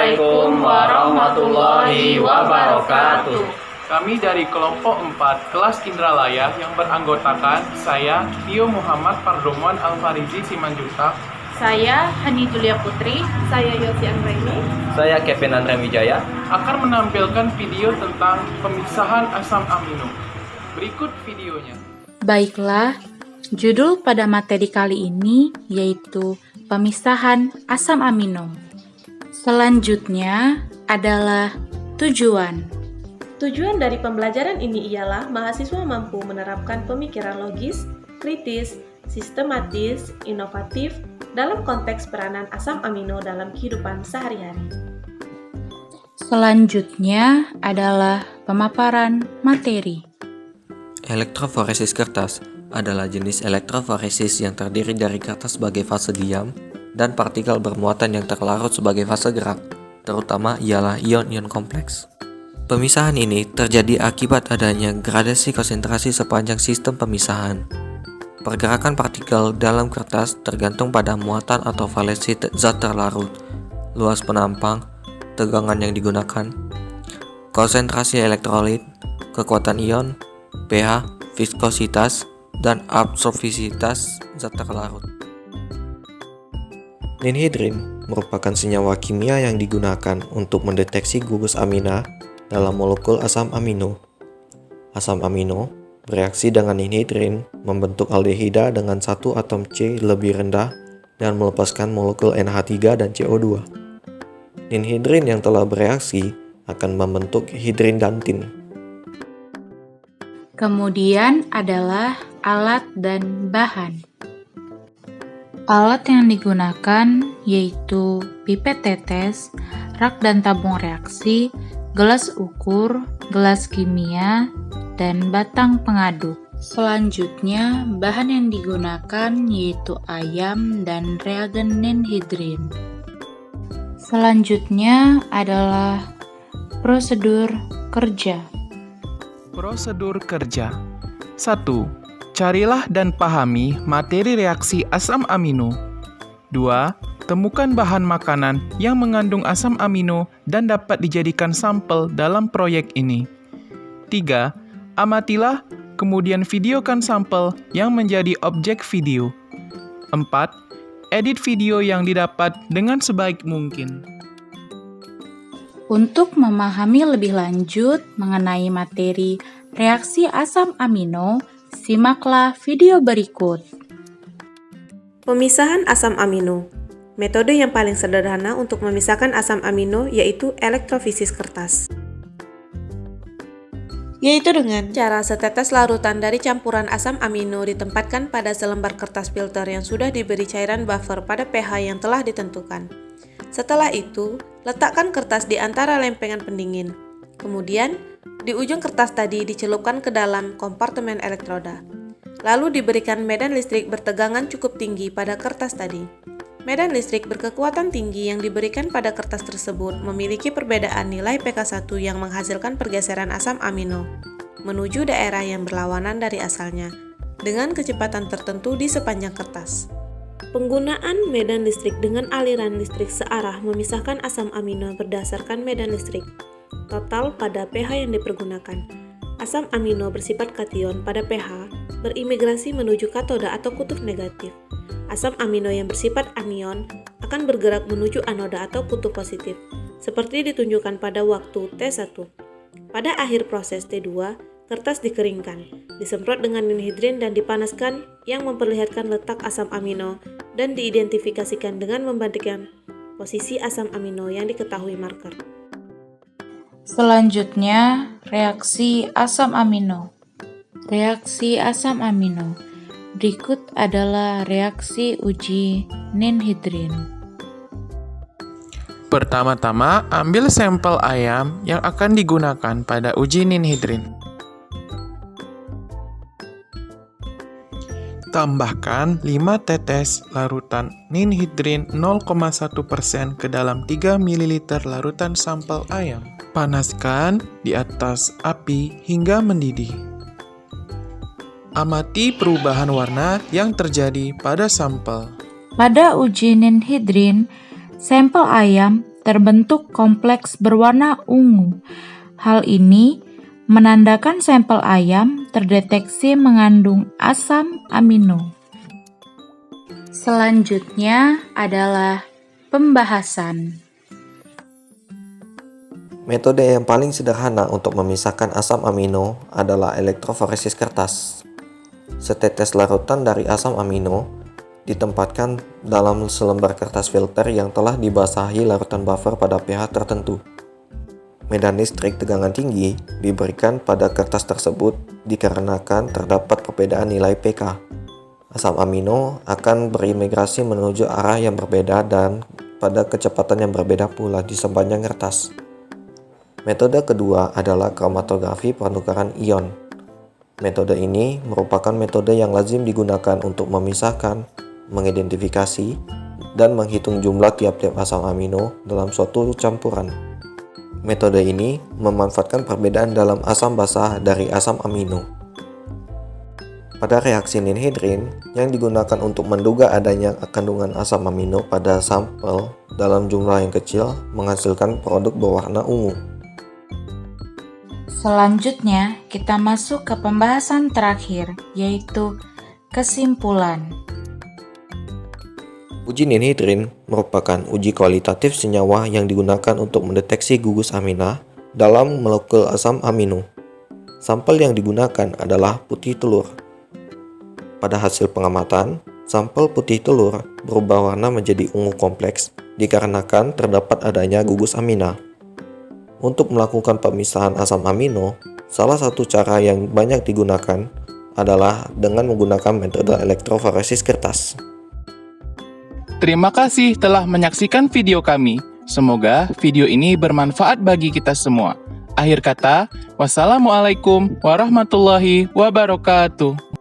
Assalamualaikum warahmatullahi wabarakatuh. Kami dari kelompok 4 kelas Indralaya yang beranggotakan saya, Tio Muhammad Pardomuan Alfarizi Simanjuntak, saya Hani Julia Putri, saya Yosi Anggraini, saya Kevin Andrea Wijaya, akan menampilkan video tentang pemisahan asam amino. Berikut videonya. Baiklah, judul pada materi kali ini yaitu pemisahan asam amino. Selanjutnya adalah tujuan. Tujuan dari pembelajaran ini ialah mahasiswa mampu menerapkan pemikiran logis, kritis, sistematis, inovatif dalam konteks peranan asam amino dalam kehidupan sehari-hari. Selanjutnya adalah pemaparan materi. Elektroforesis kertas adalah jenis elektroforesis yang terdiri dari kertas sebagai fase diam dan partikel bermuatan yang terlarut sebagai fase gerak, terutama ialah ion-ion kompleks. Pemisahan ini terjadi akibat adanya gradasi konsentrasi sepanjang sistem pemisahan. Pergerakan partikel dalam kertas tergantung pada muatan atau valensi zat terlarut, luas penampang, tegangan yang digunakan, konsentrasi elektrolit, kekuatan ion, pH, viskositas, dan absorpsivitas zat terlarut. Ninhidrin merupakan senyawa kimia yang digunakan untuk mendeteksi gugus amina dalam molekul asam amino. Asam amino bereaksi dengan ninhidrin membentuk aldehida dengan satu atom C lebih rendah dan melepaskan molekul NH3 dan CO2. Ninhidrin yang telah bereaksi akan membentuk hidrindantin. Kemudian adalah alat dan bahan. Alat yang digunakan yaitu pipet tetes, rak dan tabung reaksi, gelas ukur, gelas kimia, dan batang pengaduk. Selanjutnya, bahan yang digunakan yaitu ayam dan reagen ninhidrin. Selanjutnya adalah prosedur kerja. Prosedur kerja. 1. Carilah dan pahami materi reaksi asam amino. 2. Temukan bahan makanan yang mengandung asam amino dan dapat dijadikan sampel dalam proyek ini. 3. Amatilah, kemudian videokan sampel yang menjadi objek video. 4. Edit video yang didapat dengan sebaik mungkin. Untuk memahami lebih lanjut mengenai materi reaksi asam amino, simaklah video berikut. Pemisahan asam amino. Metode yang paling sederhana untuk memisahkan asam amino yaitu elektrofisis kertas. Yaitu dengan cara setetes larutan dari campuran asam amino ditempatkan pada selembar kertas filter yang sudah diberi cairan buffer pada pH yang telah ditentukan. Setelah itu, letakkan kertas di antara lempengan pendingin. Kemudian, di ujung kertas tadi dicelupkan ke dalam kompartemen elektroda. Lalu diberikan medan listrik bertegangan cukup tinggi pada kertas tadi. Medan listrik berkekuatan tinggi yang diberikan pada kertas tersebut memiliki perbedaan nilai pK1 yang menghasilkan pergeseran asam amino menuju daerah yang berlawanan dari asalnya dengan kecepatan tertentu di sepanjang kertas. Penggunaan medan listrik dengan aliran listrik searah memisahkan asam amino berdasarkan medan listrik total pada pH yang dipergunakan. Asam amino bersifat kation pada pH berimigrasi menuju katoda atau kutub negatif. Asam amino yang bersifat anion akan bergerak menuju anoda atau kutub positif, seperti ditunjukkan pada waktu T1. Pada akhir proses T2, kertas dikeringkan, disemprot dengan ninhidrin dan dipanaskan yang memperlihatkan letak asam amino dan diidentifikasikan dengan membandingkan posisi asam amino yang diketahui marker. Selanjutnya, reaksi asam amino. Reaksi asam amino. Berikut adalah reaksi uji ninhidrin. Pertama-tama, ambil sampel ayam yang akan digunakan pada uji ninhidrin. Tambahkan 5 tetes larutan ninhidrin 0,1% ke dalam 3 ml larutan sampel ayam. Panaskan di atas api hingga mendidih. Amati perubahan warna yang terjadi pada sampel. Pada uji ninhidrin, sampel ayam terbentuk kompleks berwarna ungu. Hal ini menandakan sampel ayam terdeteksi mengandung asam amino. Selanjutnya adalah pembahasan. Metode yang paling sederhana untuk memisahkan asam amino adalah elektroforesis kertas. Setetes larutan dari asam amino ditempatkan dalam selembar kertas filter yang telah dibasahi larutan buffer pada pH tertentu. Medan listrik tegangan tinggi diberikan pada kertas tersebut dikarenakan terdapat perbedaan nilai pK. Asam amino akan berimigrasi menuju arah yang berbeda dan pada kecepatan yang berbeda pula di sepanjang kertas. Metode kedua adalah kromatografi penukaran ion. Metode ini merupakan metode yang lazim digunakan untuk memisahkan, mengidentifikasi, dan menghitung jumlah tiap-tiap asam amino dalam suatu campuran. Metode ini memanfaatkan perbedaan dalam asam basah dari asam amino. Pada reaksi ninhidrin yang digunakan untuk menduga adanya kandungan asam amino pada sampel dalam jumlah yang kecil menghasilkan produk berwarna ungu. Selanjutnya, kita masuk ke pembahasan terakhir, yaitu kesimpulan. Uji ninhidrin merupakan uji kualitatif senyawa yang digunakan untuk mendeteksi gugus amina dalam molekul asam amino. Sampel yang digunakan adalah putih telur. Pada hasil pengamatan, sampel putih telur berubah warna menjadi ungu kompleks dikarenakan terdapat adanya gugus amina. Untuk melakukan pemisahan asam amino, salah satu cara yang banyak digunakan adalah dengan menggunakan metode elektroforesis kertas. Terima kasih telah menyaksikan video kami. Semoga video ini bermanfaat bagi kita semua. Akhir kata, wassalamualaikum warahmatullahi wabarakatuh.